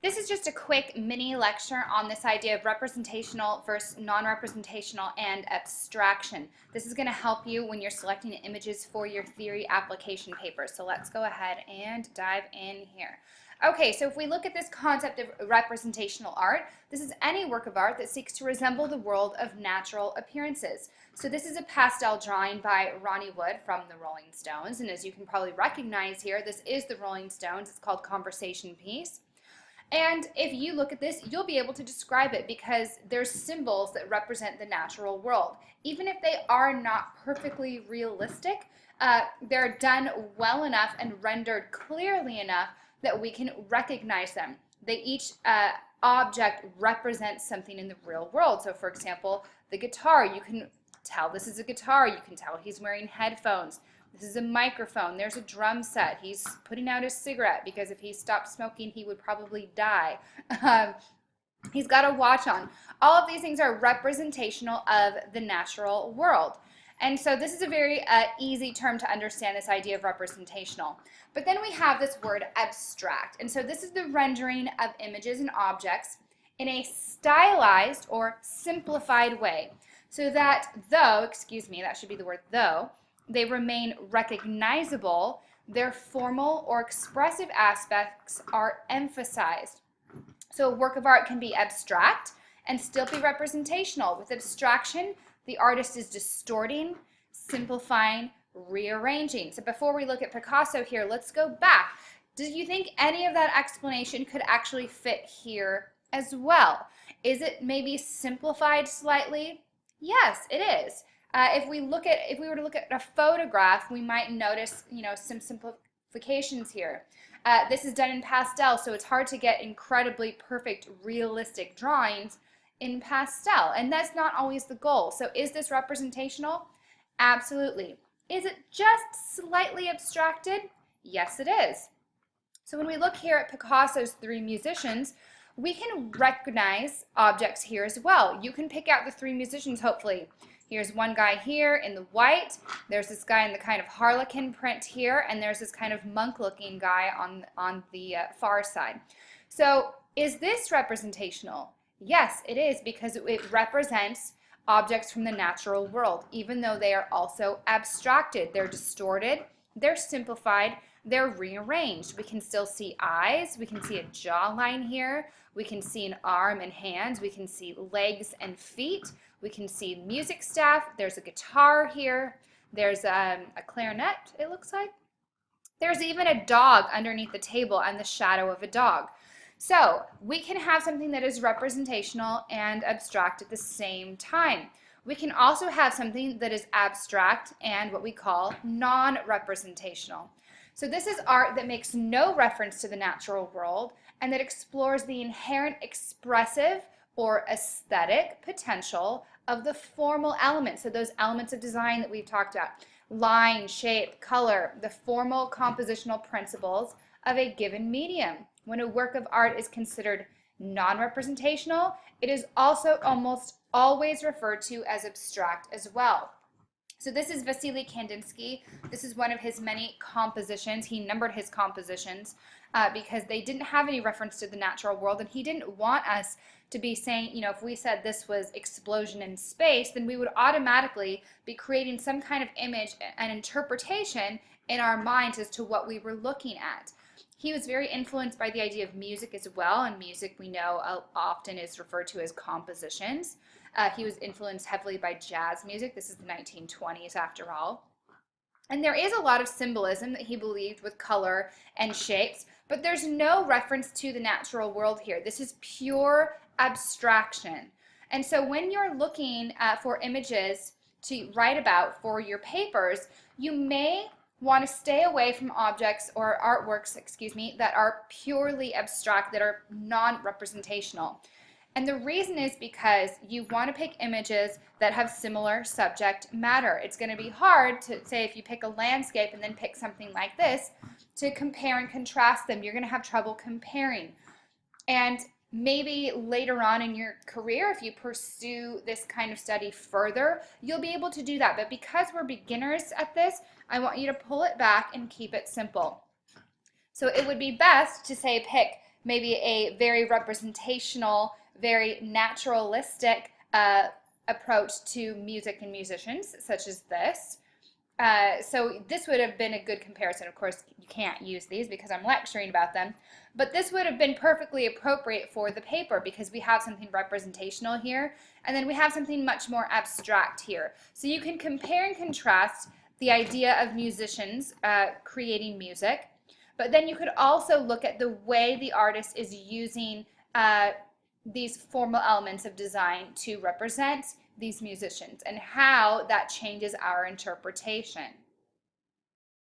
This is just a quick mini lecture on this idea of representational versus non-representational and abstraction. This is going to help you when you're selecting images for your theory application paper. So let's go ahead and dive in here. Okay, so if we look at this concept of representational art, this is any work of art that seeks to resemble the world of natural appearances. So this is a pastel drawing by Ronnie Wood from the Rolling Stones, and as you can probably recognize here, this is the Rolling Stones. It's called Conversation Piece. And if you look at this, you'll be able to describe it because there's symbols that represent the natural world. Even if they are not perfectly realistic, they're done well enough and rendered clearly enough that we can recognize them. Each object represents something in the real world. So for example, the guitar, you can tell this is a guitar. You can tell he's wearing headphones. This is a microphone. There's a drum set. He's putting out his cigarette because if he stopped smoking, he would probably die. He's got a watch on. All of these things are representational of the natural world. And so this is a very easy term to understand, this idea of representational. But then we have this word abstract. And so this is the rendering of images and objects in a stylized or simplified way. So that though, that should be the word though, they remain recognizable, their formal or expressive aspects are emphasized. So a work of art can be abstract and still be representational. With abstraction, the artist is distorting, simplifying, rearranging. So before we look at Picasso here, let's go back. Do you think any of that explanation could actually fit here as well? Is it maybe simplified slightly? Yes, it is. If we were to look at a photograph, we might notice, some simplifications here. This is done in pastel, so it's hard to get incredibly perfect, realistic drawings in pastel, and that's not always the goal. So is this representational? Absolutely. Is it just slightly abstracted? Yes, it is. So when we look here at Picasso's Three Musicians, we can recognize objects here as well. You can pick out the three musicians, hopefully. Here's one guy here in the white, there's this guy in the kind of harlequin print here, and there's this kind of monk-looking guy on the far side. So is this representational? Yes, it is, because it represents objects from the natural world, even though they are also abstracted. They're distorted, they're simplified, they're rearranged. We can still see eyes, we can see a jawline here, we can see an arm and hands, we can see legs and feet, we can see music staff, there's a guitar here, there's a clarinet, it looks like. There's even a dog underneath the table and the shadow of a dog. So we can have something that is representational and abstract at the same time. We can also have something that is abstract and what we call non-representational. So this is art that makes no reference to the natural world and that explores the inherent expressive or aesthetic potential of the formal elements, so those elements of design that we've talked about, line, shape, color, the formal compositional principles of a given medium. When a work of art is considered non-representational, it is also almost always referred to as abstract as well. So this is Vasily Kandinsky. This is one of his many compositions. He numbered his compositions because they didn't have any reference to the natural world, and he didn't want us to be saying, if we said this was explosion in space, then we would automatically be creating some kind of image and interpretation in our minds as to what we were looking at. He was very influenced by the idea of music as well, and music we know often is referred to as compositions. He was influenced heavily by jazz music. This is the 1920s after all. And there is a lot of symbolism that he believed with color and shapes, but there's no reference to the natural world here. This is pure abstraction. And so when you're looking for images to write about for your papers, you may want to stay away from objects or artworks, that are purely abstract, that are non-representational. And the reason is because you want to pick images that have similar subject matter. It's going to be hard to say, if you pick a landscape and then pick something like this, to compare and contrast them. You're going to have trouble comparing. And maybe later on in your career, if you pursue this kind of study further, you'll be able to do that. But because we're beginners at this, I want you to pull it back and keep it simple. So it would be best to say pick maybe a very representational, very naturalistic approach to music and musicians, such as this. So this would have been a good comparison. Of course, you can't use these because I'm lecturing about them, but this would have been perfectly appropriate for the paper because we have something representational here, and then we have something much more abstract here. So you can compare and contrast the idea of musicians creating music, but then you could also look at the way the artist is using these formal elements of design to represent these musicians and how that changes our interpretation.